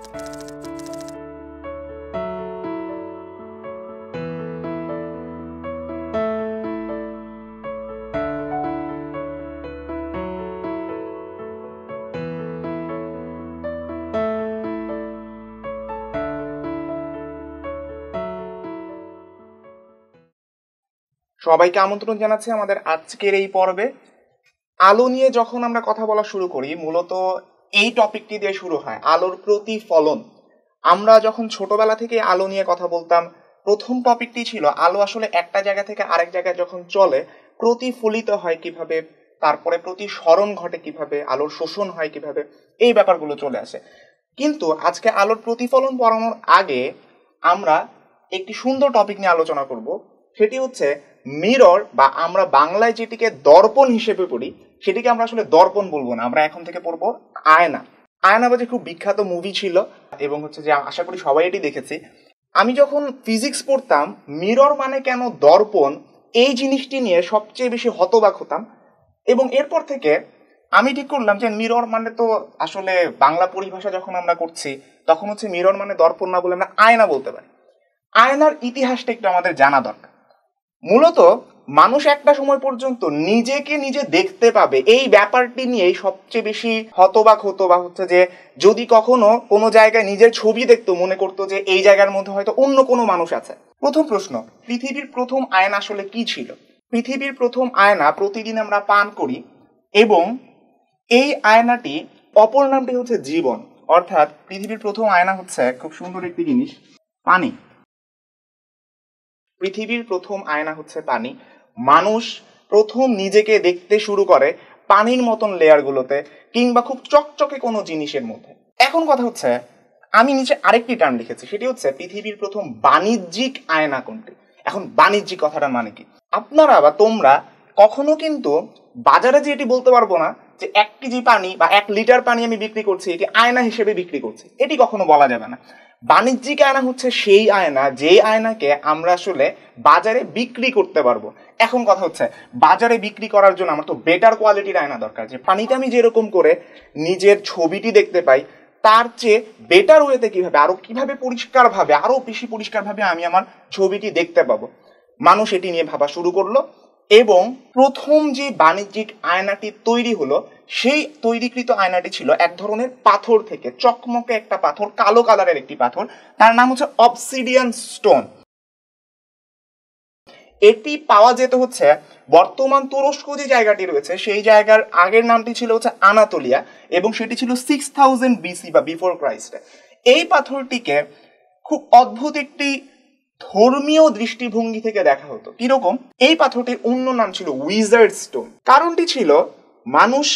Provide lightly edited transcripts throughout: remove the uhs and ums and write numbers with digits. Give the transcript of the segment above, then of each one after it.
সবাইকে আমন্ত্রণ জানাচ্ছি আমাদের আজকের এই পর্বে। আলো নিয়ে যখন আমরা কথা বলা শুরু করি, মূলত এই টপিকটি দিয়ে শুরু হয়, আলোর প্রতিফলন। আমরা যখন ছোটবেলা থেকে আলো নিয়ে কথা বলতাম, প্রথম টপিকটি ছিল আলো আসলে একটা জায়গা থেকে আরেক জায়গায় যখন চলে প্রতিফলিত হয় কিভাবে, তারপরে প্রতিসরণ ঘটে কিভাবে, আলোর শোষণ হয় কিভাবে, এই ব্যাপারগুলো চলে আসে। কিন্তু আজকে আলোর প্রতিফলন পড়ানোর আগে আমরা একটি সুন্দর টপিক নিয়ে আলোচনা করব। সেটি হচ্ছে মিরর, বা আমরা বাংলায় যেটিকে দর্পণ হিসেবে পড়ি সেটিকে আমরা আসলে দর্পণ বলবো না, আমরা এখন থেকে পড়বো আয়না। আয়নাবাজি খুব বিখ্যাত মুভি ছিল এবং হচ্ছে যে আশা করি সবাই এটি দেখেছি। আমি যখন ফিজিক্স পড়তাম, মিরর মানে কেন দর্পণ এই জিনিসটি নিয়ে সবচেয়ে বেশি হতবাক হতাম, এবং এরপর থেকে আমি ঠিক করলাম যে মিরর মানে তো আসলে বাংলা পরিভাষা যখন আমরা করছি তখন হচ্ছে মিরর মানে দর্পণ না বলে আমরা আয়না বলতে পারি। আয়নার ইতিহাসটা একটু আমাদের জানা দরকার। মূলত মানুষ একটা সময় পর্যন্ত নিজেকে নিজে দেখতে পাবে এই ব্যাপারটি নিয়েই সবচেয়ে বেশি হতবাক হতো, বা হচ্ছে যে যদি কখনো কোনো জায়গায় নিজের ছবি দেখতো মনে করতো যে এই জায়গার মধ্যে হয়তো অন্য কোনো মানুষ আছে। প্রথম প্রশ্ন, পৃথিবীর প্রথম আয়না আসলে কি ছিল? পৃথিবীর প্রথম আয়না প্রতিদিন আমরা পান করি, এবং এই আয়নাটি অপর নামটি হচ্ছে জীবন। অর্থাৎ পৃথিবীর প্রথম আয়না হচ্ছে খুব সুন্দর একটি জিনিস, পানি। পৃথিবীর প্রথম আয়না হচ্ছে পানি। মানুষ প্রথম নিজেকে দেখতে শুরু করে পানির মতন লেয়ারগুলোতে, কিংবা খুব চকচকে কোনো জিনিসের মধ্যে। এখন কথা হচ্ছে, আমি নিচে আরেকটি টার্ম লিখেছি, সেটি হচ্ছে পৃথিবীর প্রথম বাণিজ্যিক আয়না কোনটি। এখন বাণিজ্যিক কথাটা মানে কি? আপনারা বা তোমরা কখনো কিন্তু বাজারে যে এটি বলতে পারবো না যে 1 কেজি পানি বা 1 লিটার পানি আমি বিক্রি করছি, এটি আয়না হিসেবে বিক্রি করছি, এটি কখনো বলা যাবে না। বাণিজ্যিক আয়না হচ্ছে সেই আয়না যে আয়নাকে আমরা আসলে বাজারে বিক্রি করতে পারবো। এখন কথা হচ্ছে, বাজারে বিক্রি করার জন্য আমার তো বেটার কোয়ালিটির আয়না দরকার, যে পানিতে আমি যেরকম করে নিজের ছবিটি দেখতে পাই তার চেয়ে বেটার ওয়েতে কিভাবে, আরো কিভাবে পরিষ্কারভাবে, আরো বেশি পরিষ্কারভাবে আমি আমার ছবিটি দেখতে পাবো। মানুষ এটি নিয়ে ভাবা শুরু করলো, এবং প্রথম যে বাণিজ্যিক আয়নাটি তৈরি হলো সেই তৈরিকৃত আয়নাটি ছিল এক ধরনের পাথর থেকে, চকমকে একটা পাথর, কালো কালারের একটি পাথর, তার নাম হচ্ছে অবসিডিয়ান স্টোন। এটি পাওয়া যেত হচ্ছে বর্তমান তুরস্ক যে জায়গাটি রয়েছে সেই জায়গার আগের নামটি ছিল হচ্ছে আনাতোলিয়া, এবং সেটি ছিল 6000 বিসি বা বিফোর ক্রাইস্ট। এই পাথরটিকে খুব অদ্ভুত একটি ধর্মীয় দৃষ্টিভঙ্গি থেকে দেখা হতো। কিরকম? এই পাথরটির অন্য নাম ছিল উইজার্ড স্টোন। কারণটি ছিল মানুষ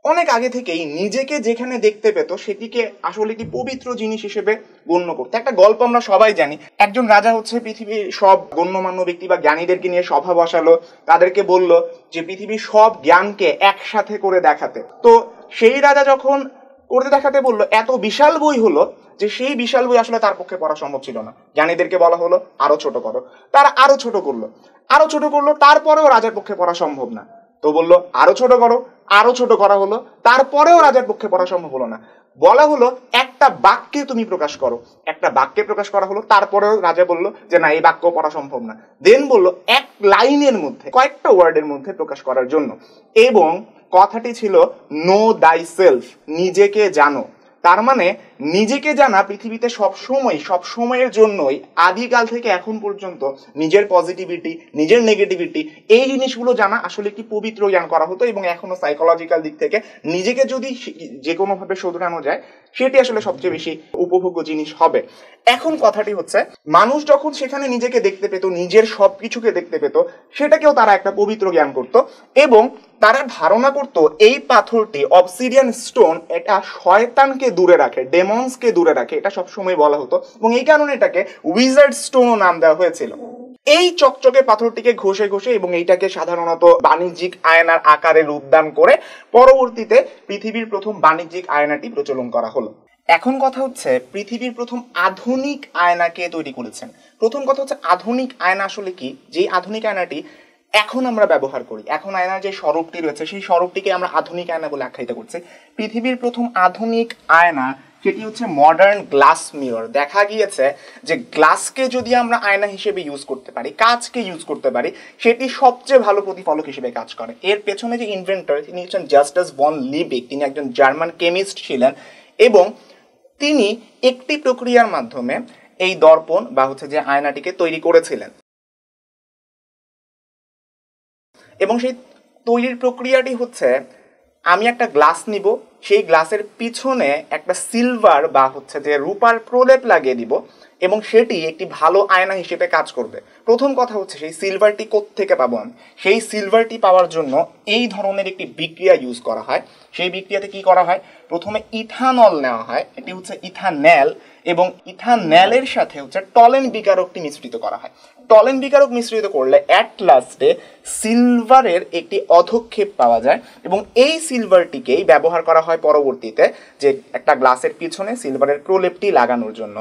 অনেক আগে থেকেই নিজেকে যেখানে দেখতে পেত সেটিকে আসলে একটি পবিত্র জিনিস হিসেবে গণ্য করতো। একটা গল্প আমরা সবাই জানি, একজন রাজা হচ্ছে পৃথিবীর সব গণ্যমান্য ব্যক্তি বা জ্ঞানীদেরকে নিয়ে সভা বসালো, তাদেরকে বলল যে পৃথিবীর সব জ্ঞানকে একসাথে করে দেখাতে। তো সেই রাজা যখন করতে দেখাতে বললো, এত বিশাল বই হলো যে সেই বিশাল বই আসলে তার পক্ষে পড়া সম্ভব ছিল না। জ্ঞানীদেরকে বলা হলো আরো ছোট করো, তারা আরো ছোট করলো, আরো ছোট করলো, তারপরেও রাজার পক্ষে পড়া সম্ভব না। তো বললো আরো ছোট করো, আরো ছোট করা হলো, তারপরেও রাজার পক্ষে পড়া সম্ভব হলো না। বলা হলো একটা বাক্যে তুমি প্রকাশ করো, একটা বাক্যে প্রকাশ করা হলো, তারপরেও রাজা বললো যে না, এই বাক্য পড়া সম্ভব না। দেন বললো এক লাইনের মধ্যে, কয়েকটা ওয়ার্ডের মধ্যে প্রকাশ করার জন্য, এবং কথাটি ছিল নো দাই সেলফ, নিজেকে জানো। তার মানে নিজেকে জানা পৃথিবীতে সব সময়ের জন্যই, আদিকাল থেকে এখন পর্যন্ত নিজের পজিটিভিটি, নিজের নেগেটিভিটি, এই জিনিসগুলো জানা আসলে একটি পবিত্র জ্ঞান করা হতো, এবং এখনো সাইকোলজিক্যাল দিক থেকে নিজেকে যদি যে কোনোভাবে শোধরানো যায় সেটি আসলে সবচেয়ে বেশি উপভোগ্য জিনিস হবে। এখন কথাটি হচ্ছে, মানুষ যখন সেখানে নিজেকে দেখতে পেত, নিজের সবকিছুকে দেখতে পেত, সেটাকেও তারা একটা পবিত্র জ্ঞান করত, এবং তারা ধারণা করত এই পাথরটি অবসিডিয়ান স্টোন এটা শয়তানকে দূরে রাখে, ডেমন্সকে দূরে রাখে, এটা সবসময় বলা হতো, এবং এই কারণে এটাকে উইজার্ড স্টোন নাম দেওয়া হয়েছিল। এই চকচকে পাথরটিকে ঘষে ঘষে এবং এইটাকে সাধারণত বাণিজ্যিক আয়নার আকারে রূপদান করে পরবর্তীতে পৃথিবীর প্রথম বাণিজ্যিক আয়নাটি প্রচলন করা হলো। এখন কথা হচ্ছে, পৃথিবীর প্রথম আধুনিক আয়না কে তৈরি করেছেন? প্রথম কথা হচ্ছে, আধুনিক আয়না আসলে কি? যে আধুনিক আয়নাটি এখন আমরা ব্যবহার করি, এখন আয়নার যে স্বরূপটি রয়েছে সেই স্বরূপটিকে আমরা আধুনিক আয়না বলে আখ্যায়িত করছি। পৃথিবীর প্রথম আধুনিক আয়না সেটি হচ্ছে মডার্ন গ্লাস মিরর। দেখা গিয়েছে যে গ্লাসকে যদি আমরা আয়না হিসেবে ইউজ করতে পারি, কাঁচকে ইউজ করতে পারি, সেটি সবচেয়ে ভালো প্রতিফলক হিসেবে কাজ করে। এর পেছনে যে ইনভেন্টর, তিনি হচ্ছেন জাস্টাস ভন লিবিক। তিনি একজন জার্মান কেমিস্ট ছিলেন এবং তিনি একটি প্রক্রিয়ার মাধ্যমে এই দর্পণ বা হচ্ছে যে আয়নাটিকে তৈরি করেছিলেন। এবং সেই তৈরির প্রক্রিয়াটি হচ্ছে, আমি একটা গ্লাস নিব, সেই গ্লাসের পিছনে একটা সিলভার বা হচ্ছে যে রূপার প্রলেপ লাগিয়ে দিব এবং সেটি একটি ভালো আয়না হিসেবে কাজ করবে। প্রথম কথা হচ্ছে সেই সিলভারটি কোত্থেকে পাবো আমি? সেই সিলভারটি পাওয়ার জন্য এই ধরনের একটি বিক্রিয়া ইউজ করা হয়। সেই বিক্রিয়াতে কি করা হয়? প্রথমে ইথানল নেওয়া হয়, এটি হচ্ছে ইথানল, এবং ইথানলের সাথে হচ্ছে টলেন বিকারকটি মিশ্রিত করা হয়। টলেন বিকারক মিশ্রিত করলে অ্যাট লাস্টে সিলভারের একটি অধক্ষেপ পাওয়া যায় এবং এই সিলভারটিকেই ব্যবহার করা হয় পরবর্তীতে যে একটা গ্লাসের পিছনে সিলভারের প্রলেপটি লাগানোর জন্য।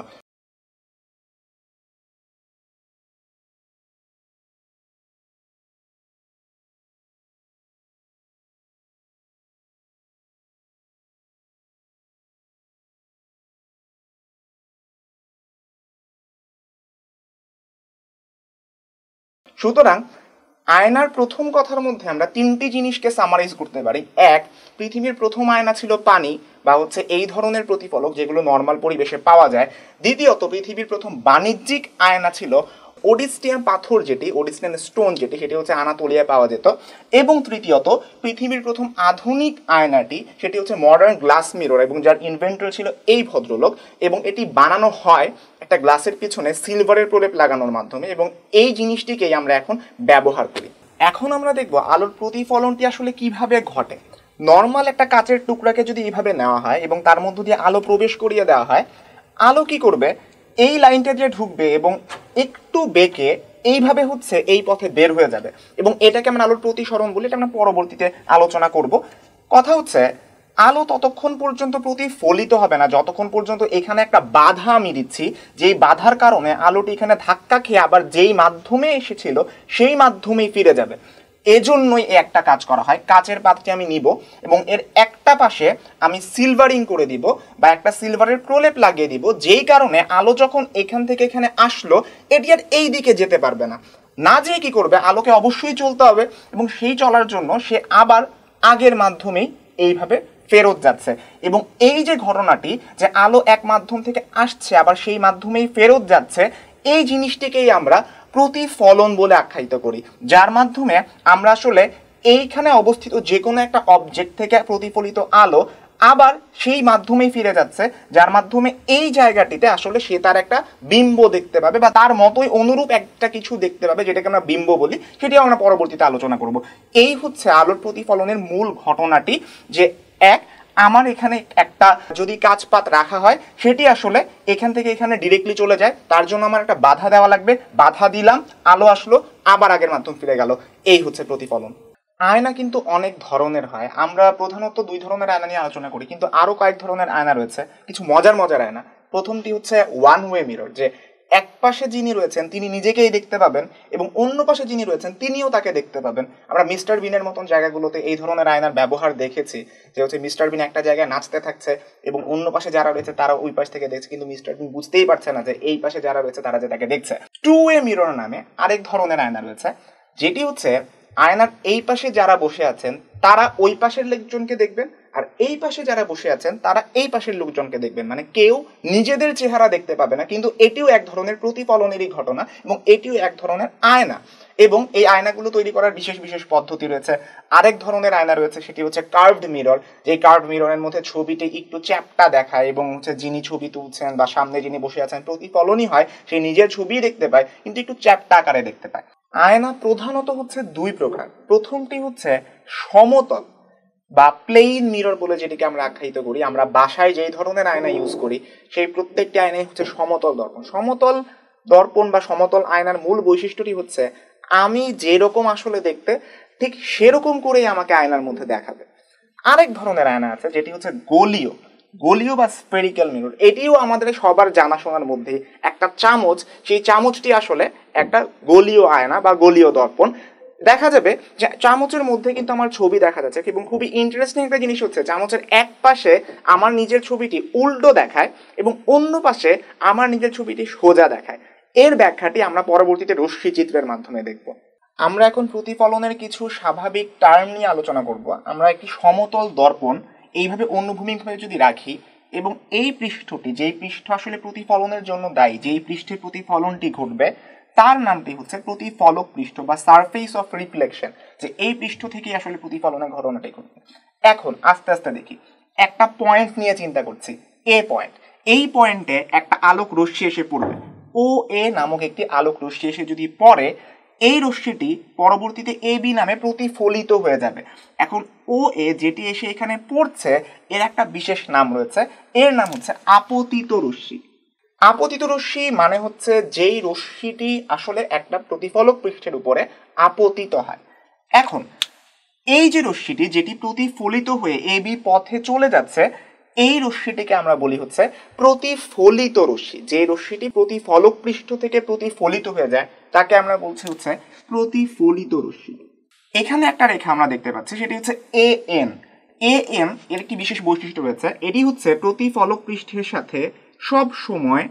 সুতরাং আয়নার প্রথম কথার মধ্যে আমরা তিনটি জিনিসকে সামারাইজ করতে পারি। এক, পৃথিবীর প্রথম আয়না ছিল পানি বা হচ্ছে এই ধরনের প্রতিফলক যেগুলো নর্মাল পরিবেশে পাওয়া যায়। দ্বিতীয়ত, পৃথিবীর প্রথম বাণিজ্যিক আয়না ছিল ওডিস্টিয়াম পাথর, যেটি ওডিস্টিয়ান স্টোন, সেটি হচ্ছে আনাতোলিয়ায় পাওয়া যেত। এবং তৃতীয়ত, পৃথিবীর প্রথম আধুনিক আয়নাটি সেটি হচ্ছে মডার্ন গ্লাস মিরর এবং যার ইনভেন্টর ছিল এই ভদ্রলোক, এবং এটি বানানো হয় একটা গ্লাসের পিছনে সিলভারের প্রলেপ লাগানোর মাধ্যমে এবং এই জিনিসটিকেই আমরা এখন ব্যবহার করি। এখন আমরা দেখব আলোর প্রতিফলনটি আসলে কিভাবে ঘটে। নর্মাল একটা কাচের টুকরাকে যদি এইভাবে নেওয়া হয় এবং তার মধ্য দিয়ে আলো প্রবেশ করিয়ে দেওয়া হয়, আলো কি করবে? এই লাইনটা যে ঢুকবে এবং একটু বেঁকে এইভাবে হচ্ছে এই পথে বের হয়ে যাবে এবং এটাকে আমরা আলোর প্রতিসরণ বলি। এটা আমরা পরবর্তীতে আলোচনা করব। কথা হচ্ছে, আলো ততক্ষণ পর্যন্ত প্রতিফলিত হবে না যতক্ষণ পর্যন্ত এখানে একটা বাধা আমি দিচ্ছি, যেই বাধার কারণে আলোটি এখানে ধাক্কা খেয়ে আবার যেই মাধ্যমে এসেছিল সেই মাধ্যমেই ফিরে যাবে। এজন্যই একটা কাজ করা হয়, কাচের পাত্রটি আমি নিব এবং এর একটা পাশে আমি সিলভারিং করে দিব বা একটা সিলভারের প্রলেপ লাগিয়ে দিব, যেই কারণে আলো যখন এখান থেকে এখানে আসলো এটি আর এই দিকে যেতে পারবে না। না যেয়ে কি করবে? আলোকে অবশ্যই চলতে হবে এবং সেই চলার জন্য সে আবার আগের মাধ্যমেই এইভাবে ফেরত যাচ্ছে। এবং এই যে ঘটনাটি, যে আলো এক মাধ্যম থেকে আসছে আবার সেই মাধ্যমেই ফেরত যাচ্ছে, এই জিনিসটিকেই আমরা প্রতিফলন বলে আখ্যায়িত করি, যার মাধ্যমে আমরা আসলে এইখানে অবস্থিত যে কোনো একটা অবজেক্ট থেকে প্রতিফলিত আলো আবার সেই মাধ্যমেই ফিরে যাচ্ছে, যার মাধ্যমে এই জায়গাটিতে আসলে সে তার একটা বিম্ব দেখতে পাবে বা তার মতোই অনুরূপ একটা কিছু দেখতে পাবে, যেটাকে আমরা বিম্ব বলি। সেটিও আমরা পরবর্তীতে আলোচনা করব। এই হচ্ছে আলোর প্রতিফলনের মূল ঘটনাটি, যে এক, আমার এখানে একটা যদি কাচপাত রাখা হয় সেটি আসলে এখান থেকে এখানে ডিরেক্টলি চলে যায়, তার জন্য আমার একটা বাধা দেওয়া লাগবে, বাধা দিলাম, আলো আসলো, আবার আগের মাধ্যম ফিরে গেল। এই হচ্ছে প্রতিফলন। আয়না কিন্তু অনেক ধরনের হয়। আমরা প্রধানত দুই ধরনের আয়না নিয়ে আলোচনা করি, কিন্তু আরো কয়েক ধরনের আয়না রয়েছে, কিছু মজার মজার আয়না। প্রথমটি হচ্ছে ওয়ান ওয়ে মিরর, যে এক পাশে যিনি রয়েছেন তিনি নিজেকেই দেখতে পাবেন এবং অন্য পাশে যিনি রয়েছেন তিনিও তাকে দেখতে পাবেন। আমরা মিস্টার বিনের মতন জায়গাগুলোতে এই ধরনের আয়নার ব্যবহার দেখেছি, যে হচ্ছে মিস্টার বিন একটা জায়গায় নাচতে থাকছে এবং অন্য পাশে যারা রয়েছে তারা ওই পাশ থেকে দেখছে, কিন্তু মিস্টার বিন বুঝতেই পারছে না যে এই পাশে যারা রয়েছে তারা যে তাকে দেখছে। টু ওয়ে মিরর নামে আরেক ধরনের আয়না রয়েছে, যেটি হচ্ছে আয়নার এই পাশে যারা বসে আছেন তারা ওই পাশের লোকজনকে দেখবেন, আর এই পাশে যারা বসে আছেন তারা এই পাশের লোকজনকে দেখবেন। মানে কেউ নিজেদের চেহারা দেখতে পাবে না, কিন্তু এটিও এক ধরনের প্রতিফলনেরই ঘটনা এবং এটিও এক ধরনের আয়না। এবং এই আয়নাগুলো তৈরি করার বিশেষ বিশেষ পদ্ধতি রয়েছে। আরেক ধরনের আয়না রয়েছে, সেটি হচ্ছে কার্ভড মিরর, যে কার্ভড মিররের মধ্যে ছবিটি একটু চ্যাপ্টা দেখায় এবং হচ্ছে যিনি ছবি তুলছেন বা সামনে যিনি বসে আছেন প্রতিফলনই হয়, সে নিজের ছবিই দেখতে পায় কিন্তু একটু চ্যাপ্টা আকারে দেখতে পায়। আয়না প্রধানত হচ্ছে দুই প্রকার। প্রথমটি হচ্ছে সমতল বা প্লেইন মিরর বলে যেটিকে আমরা আখ্যায়িত করি। আমরা বাসায় যেই ধরনের আয়না ইউজ করি সেই প্রত্যেকটি আয়নাই হচ্ছে সমতল দর্পণ। সমতল দর্পণ বা সমতল আয়নার মূল বৈশিষ্ট্যটি হচ্ছে আমি যেরকম আসলে দেখতে ঠিক সেরকম করেই আমাকে আয়নার মধ্যে দেখাবে। আরেক ধরনের আয়না আছে যেটি হচ্ছে গোলীয়, গোলীয় বা স্পেরিক্যাল মিরর। এটিও আমাদের সবার জানাশোনার মধ্যে একটা চামচ, সেই চামচটি আসলে একটা গোলীয় আয়না বা গোলীয় দর্পণ। দেখা যাবে যে চামচের মধ্যে কিন্তু আমার ছবি দেখা যাচ্ছে এবং খুবই ইন্টারেস্টিং একটা জিনিস হচ্ছে চামচের এক পাশে আমার নিজের ছবিটি উল্টো দেখায় এবং অন্য পাশে আমার নিজের ছবিটি সোজা দেখায়। এর ব্যাখ্যাটি আমরা পরবর্তীতে রশ্মি চিত্রের মাধ্যমে দেখব। আমরা এখন প্রতিফলনের কিছু স্বাভাবিক টার্ম নিয়ে আলোচনা করব। আমরা একটি সমতল দর্পণ এইভাবে অনুভূমিকভাবে যদি রাখি এবং এই পৃষ্ঠটি, যেই পৃষ্ঠ আসলে প্রতিফলনের জন্য দায়ী, যেই পৃষ্ঠে প্রতিফলনটি ঘটবে তার নামটি হচ্ছে প্রতিফলক পৃষ্ঠ বা সারফেস অফ রিফ্লেকশন, যে এই পৃষ্ঠ থেকেই আসলে প্রতিফলনের ঘটনাটি ঘটবে। এখন আস্তে আস্তে দেখি, একটা পয়েন্ট নিয়ে চিন্তা করছি, এ পয়েন্ট। এই পয়েন্টে একটা আলোক রশ্মি এসে পড়বে, ও এ নামক একটি আলোক রশ্মি এসে যদি পড়ে, এই রশ্মিটি পরবর্তীতে এ বি নামে প্রতিফলিত হয়ে যাবে। এখন ও এ যেটি এসে এখানে পড়ছে এর একটা বিশেষ নাম রয়েছে, এর নাম হচ্ছে আপতিত রশ্মি। আপতিত রশ্মি মানে হচ্ছে যেই রশ্মিটি আসলে একটা প্রতিফলক পৃষ্ঠের উপরে আপতিত হয়। এখন এই যে রশ্মিটি যেটি প্রতিফলিত হয়ে এ বি পথে চলে যাচ্ছে, এই রশ্মিটিকে আমরা বলি হচ্ছে প্রতিফলিত রশ্মি। যে রশ্মিটি প্রতিফলক পৃষ্ঠ থেকে প্রতিফলিত হয়ে যায় তাকে আমরা বলছি হচ্ছে প্রতিফলিত রশ্মি। এখানে একটা রেখা আমরা দেখতে পাচ্ছি, সেটি হচ্ছে এ এন। এ এন এর একটি বিশেষ বৈশিষ্ট্য রয়েছে, এটি হচ্ছে প্রতিফলক পৃষ্ঠের সাথে সব সময়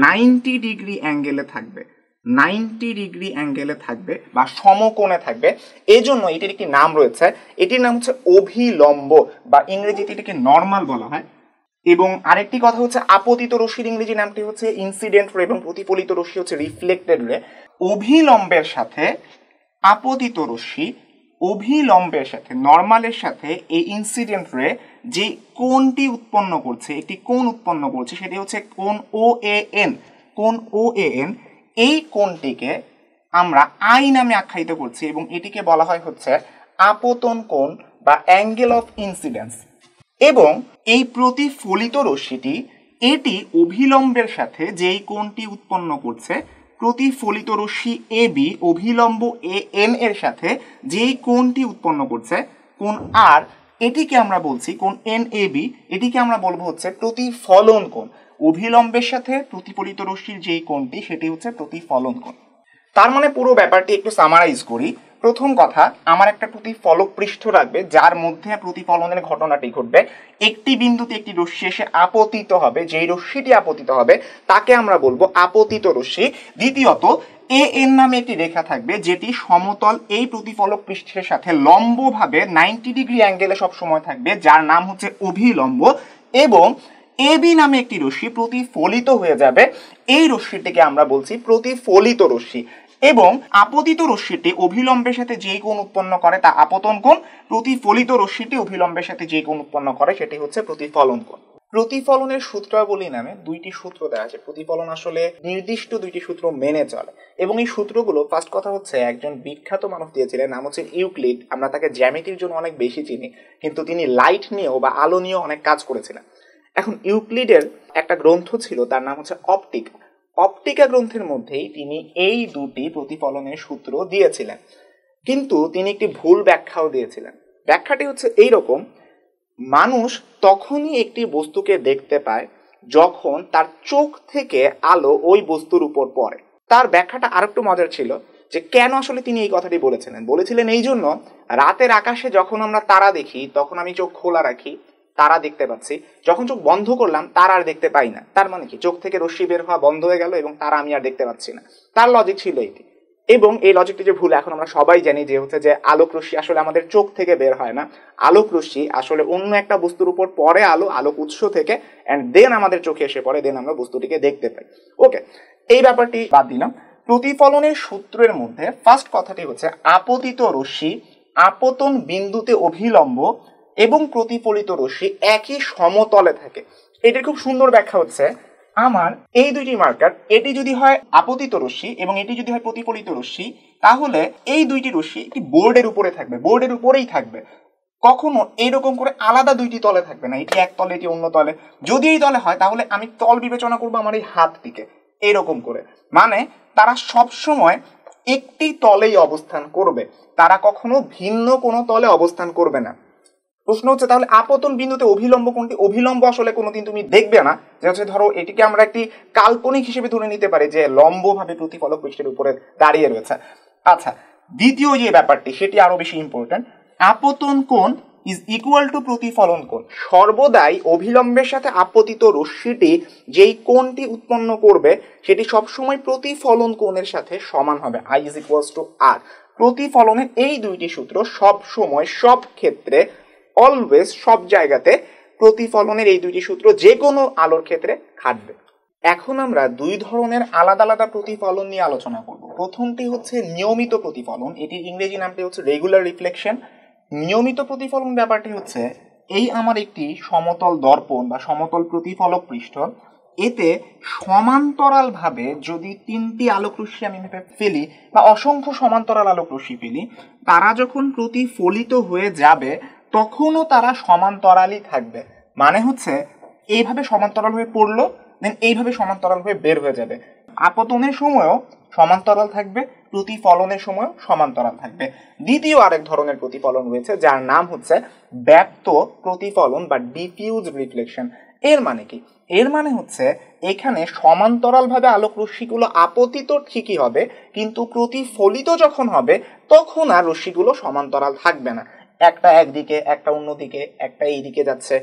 90 ডিগ্রি অ্যাঙ্গেলে থাকবে, 90 ডিগ্রি অ্যাঙ্গেলে থাকবে বা সমকোণে থাকবে। এই জন্য এটির একটি নাম রয়েছে, এটির নাম হচ্ছে অভিলম্ব বা ইংরেজিতে এটাকে নর্মাল বলা হয়। এবং আরেকটি কথা হচ্ছে আপতিত রশ্মির ইংরেজি নামটি হচ্ছে ইনসিডেন্ট রে এবং প্রতিফলিত রশ্মি হচ্ছে রিফ্লেক্টেড রে। অভিলম্বের সাথে আপতিত রশ্মি, অভিলম্বের সাথে নর্মালের সাথে এই ইনসিডেন্ট রে যে কোণটি উৎপন্ন করছে, একটি কোণ উৎপন্ন করছে, সেটি হচ্ছে কোণ ও এ এন। কোণ ও এ এন, এই কোণটিকে আমরা আই নামে আখ্যায়িত করছি এবং এটিকে বলা হয় হচ্ছে আপতন কোণ বা অ্যাঙ্গেল অফ ইনসিডেন্স। এবং এই প্রতিফলিত রশ্মিটি এটি অভিলম্বের সাথে যেই কোণটি উৎপন্ন করছে, প্রতিফলিত রশ্মি এ বি অভিলম্ব এ এন এর সাথে যেই কোণটি উৎপন্ন করছে কোণ আর, এটিকে আমরা বলছি কোণ এন এ বি, এটিকে আমরা বলবো হচ্ছে প্রতিফলন কোণ। অভিলম্বের সাথে প্রতিফলিত রশ্মির যেই কোণটি সেটি হচ্ছে প্রতিফলন কোণ। তার মানে পুরো ব্যাপারটি একটু সামারাইজ করি। প্রথম কথা, আমার একটা প্রতিফলক পৃষ্ঠ রাখবে যার মধ্যে প্রতিফলনের ঘটনাটি ঘটবে। একটি বিন্দুতে একটি রশ্মি এসে আপতিত হবে, যেই রশ্মিটি আপতিত হবে তাকে আমরা বলবো আপতিত রশ্মি। দ্বিতীয়ত, এ এন নামে একটি রেখা থাকবে যেটি সমতল এই প্রতিফলক পৃষ্ঠের সাথে লম্বভাবে 90 ডিগ্রি অ্যাঙ্গেলে সব সময় থাকবে, যার নাম হচ্ছে অভিলম্ব। এবং এ বি নামে একটি রশ্মি প্রতিফলিত হয়ে যাবে, এই রশ্মিটিকে আমরা বলছি প্রতিফলিত রশ্মি। এবং আপতিত রশ্মিটি অভিলম্বের সাথে যে কোণ উৎপন্ন করে তা আপতন কোণ, প্রতিফলিত রশ্মিটি অভিলম্বের সাথে যে কোণ উৎপন্ন করে সেটি হচ্ছে প্রতিফলন কোণ। প্রতিফলনের সূত্রাবলী নামে দুইটি সূত্র দেওয়া আছে। প্রতিফলন আসলে নির্দিষ্ট দুইটি সূত্র মেনে চলে এবং এই সূত্রগুলো ফার্স্ট কথা হচ্ছে একজন বিখ্যাত মানুষ দিয়েছিলেন, নাম হচ্ছে ইউক্লিড। আমরা তাকে জ্যামিতির জন্য অনেক বেশি চিনি, কিন্তু তিনি লাইট নিয়েও বা আলো নিয়েও অনেক কাজ করেছিলেন। এখন ইউক্লিডের একটা গ্রন্থ ছিল, তার নাম হচ্ছে অপটিকা। অপটিকা গ্রন্থের মধ্যেই তিনি এই দুটি প্রতিফলনের সূত্র দিয়েছিলেন, কিন্তু তিনি একটি ভুল ব্যাখ্যাও দিয়েছিলেন। ব্যাখ্যাটি হচ্ছে এইরকম: মানুষ তখনই একটি বস্তুকে দেখতে পায় যখন তার চোখ থেকে আলো ওই বস্তুর উপর পড়ে। তার ব্যাখ্যাটা আরেকটু মজার ছিল যে কেন আসলে তিনি এই কথাটি বলেছিলেন এই জন্য, রাতের আকাশে যখন আমরা তারা দেখি তখন আমি চোখ খোলা রাখি, তারা দেখতে পাচ্ছি, যখন চোখ বন্ধ করলাম তারা আর দেখতে পাই না। তার মানে কি, চোখ থেকে রশ্মি বের হওয়া বন্ধ হয়ে গেল এবং তারা আমি আর দেখতে পাচ্ছি না। তার লজিক ছিল এটি, এবং এই লজিকটি যে ভুল এখন আমরা সবাই জানি, যে হচ্ছে যে আলোক রশ্মি আসলে আমাদের চোখ থেকে বের হয় না। আলোক রশ্মি আসলে অন্য একটা বস্তুর উপর পড়ে আলোক উৎস থেকে, অ্যান্ড দেন আমাদের চোখে এসে পড়ে, দেন আমরা বস্তুটিকে দেখতে পাই। ওকে, এই ব্যাপারটি বাদ দিলাম। প্রতিফলনের সূত্রের মধ্যে ফার্স্ট কথাটি হচ্ছে আপতিত রশ্মি আপতন বিন্দুতে অভিলম্ব এবং প্রতিফলিত রশ্মি একই সমতলে থাকে। এটির খুব সুন্দর ব্যাখ্যা হচ্ছে, আমার এই দুইটি মার্কার, এটি যদি হয় আপতিত রশ্মি এবং এটি যদি হয় প্রতিফলিত রশ্মি, তাহলে এই দুইটি রশ্মি একটি বোর্ডের উপরে থাকবে, বোর্ডের উপরেই থাকবে, কখনো এইরকম করে আলাদা দুইটি তলে থাকবে না, এটি এক তলে এটি অন্য তলে। যদি এই তলে হয় তাহলে আমি তল বিবেচনা করবো আমার এই হাতটিকে এইরকম করে, মানে তারা সব সময় একটি তলেই অবস্থান করবে, তারা কখনো ভিন্ন কোনো তলে অবস্থান করবে না। প্রশ্ন হচ্ছে তাহলে আপতন বিন্দুতে অভিলম্ব কোনটি? অভিলম্ব আসলে কোনোদিন তুমি দেখবে না, যে হচ্ছে ধরো এটিকে আমরা একটি কাল্পনিক হিসেবে ধরে নিতে পারি যে লম্বভাবে প্রতিফলক পৃষ্ঠের উপরে দাঁড়িয়ে রয়েছে। আচ্ছা, দ্বিতীয় যে ব্যাপারটি সেটি আরো বেশি ইম্পর্টেন্ট, আপতন কোণ ইজ ইকুয়াল টু প্রতিফলন কোণ। সর্বদাই অভিলম্বের সাথে আপতিত রশ্মিটি যেই কোণটি উৎপন্ন করবে সেটি সবসময় প্রতিফলন কোণের সাথে সমান হবে, I ইজ ইকুয়ালস টু আর। প্রতিফলনের এই দুইটি সূত্র সব সময় সব ক্ষেত্রে অলওয়েজ সব জায়গাতে প্রতিফলনের এই দুইটি সূত্র যে কোনো আলোর ক্ষেত্রে খাটবে। এখন আমরা দুই ধরনের আলাদা আলাদা প্রতিফলন নিয়ে আলোচনা করব। প্রথমটি হচ্ছে নিয়মিত প্রতিফলন, এটির ইংরেজি নামটি হচ্ছে রেগুলার রিফ্লেকশন। নিয়মিত প্রতিফলন ব্যাপারটি হচ্ছে এই আমার একটি সমতল দর্পণ বা সমতল প্রতিফলক পৃষ্ঠ, এতে সমান্তরালভাবে যদি তিনটি আলোক রশ্মি আমি ফেলি বা অসংখ্য সমান্তরাল আলোক রশ্মি ফেলি, তারা যখন প্রতিফলিত হয়ে যাবে তখনও তারা সমান্তরালই থাকবে। মানে হচ্ছে এইভাবে সমান্তরাল হয়ে পড়লো, দেন এইভাবে সমান্তরাল হয়ে বের হয়ে যাবে। আপতনের সময়ও সমান্তরাল থাকবে, প্রতিফলনের সময়ও সমান্তরাল থাকবে। দ্বিতীয় আরেক ধরনের প্রতিফলন রয়েছে যার নাম হচ্ছে ব্যাপ্ত প্রতিফলন বা ডিফিউজ রিফ্লেকশন। এর মানে কি? এর মানে হচ্ছে এখানে সমান্তরালভাবে আলোক রশ্মিগুলো আপতিত ঠিকই হবে, কিন্তু প্রতিফলিত যখন হবে তখন আর রশ্মিগুলো সমান্তরাল থাকবে না, একটা একদিকে, একটা অন্যদিকে, একটা এইদিকে যাচ্ছে।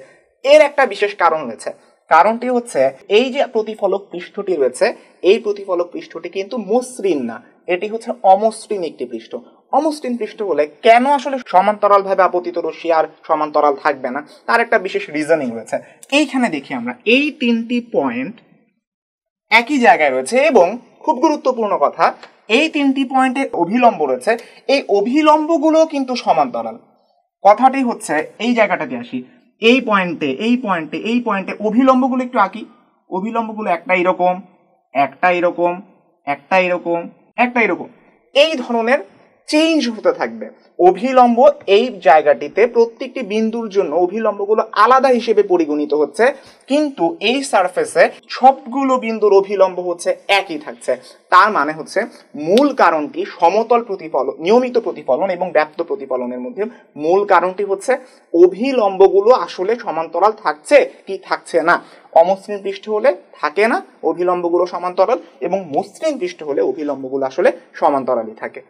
এর একটা বিশেষ কারণ রয়েছে। কারণটি হচ্ছে এই যে প্রতিফলক পৃষ্ঠটি রয়েছে, এই প্রতিফলক পৃষ্ঠটি কিন্তু মসৃণ না, এটি হচ্ছে অমসৃণ একটি পৃষ্ঠ। অমসৃণ পৃষ্ঠ হলে কেন আসলে সমান্তরাল ভাবে আপতিত রশ্মি আর সমান্তরাল থাকবে না, তার একটা বিশেষ রিজনিং রয়েছে। এইখানে দেখি আমরা এই তিনটি পয়েন্ট একই জায়গায় রয়েছে এবং খুব গুরুত্বপূর্ণ কথা, এই তিনটি পয়েন্টে অভিলম্ব রয়েছে, এই অভিলম্বগুলো কিন্তু সমান্তরাল। কথাটি হচ্ছে এই জায়গাটাতে আসি, এই পয়েন্টে এই পয়েন্টে এই পয়েন্টে অভিলম্বগুলো একটু আঁকি। অভিলম্বগুলো একটা এরকম, একটা এরকম, একটা এরকম, একটা এরকম, এই ধরনের চেঞ্জ হতে থাকবে। অভিলম্ব এই জায়গাটিতে প্রত্যেকটি বিন্দুর জন্য অভিলম্বগুলো আলাদা হিসেবে পরিগণিত হচ্ছে, কিন্তু এই সারফেসে সবগুলো বিন্দুর অভিলম্ব হচ্ছে একই থাকছে। তার মানে হচ্ছে মূল কারণটি সমতল প্রতিফলন, নিয়মিত প্রতিফলন এবং ব্যাপ্ত প্রতিফলনের মধ্যে মূল কারণটি হচ্ছে অভিলম্বগুলো আসলে সমান্তরাল থাকছে কি থাকছে না। অমসৃণ পৃষ্ঠ হলে থাকে না অভিলম্বগুলো সমান্তরাল, এবং মসৃণ পৃষ্ঠ হলে অভিলম্বগুলো আসলে সমান্তরালই থাকে।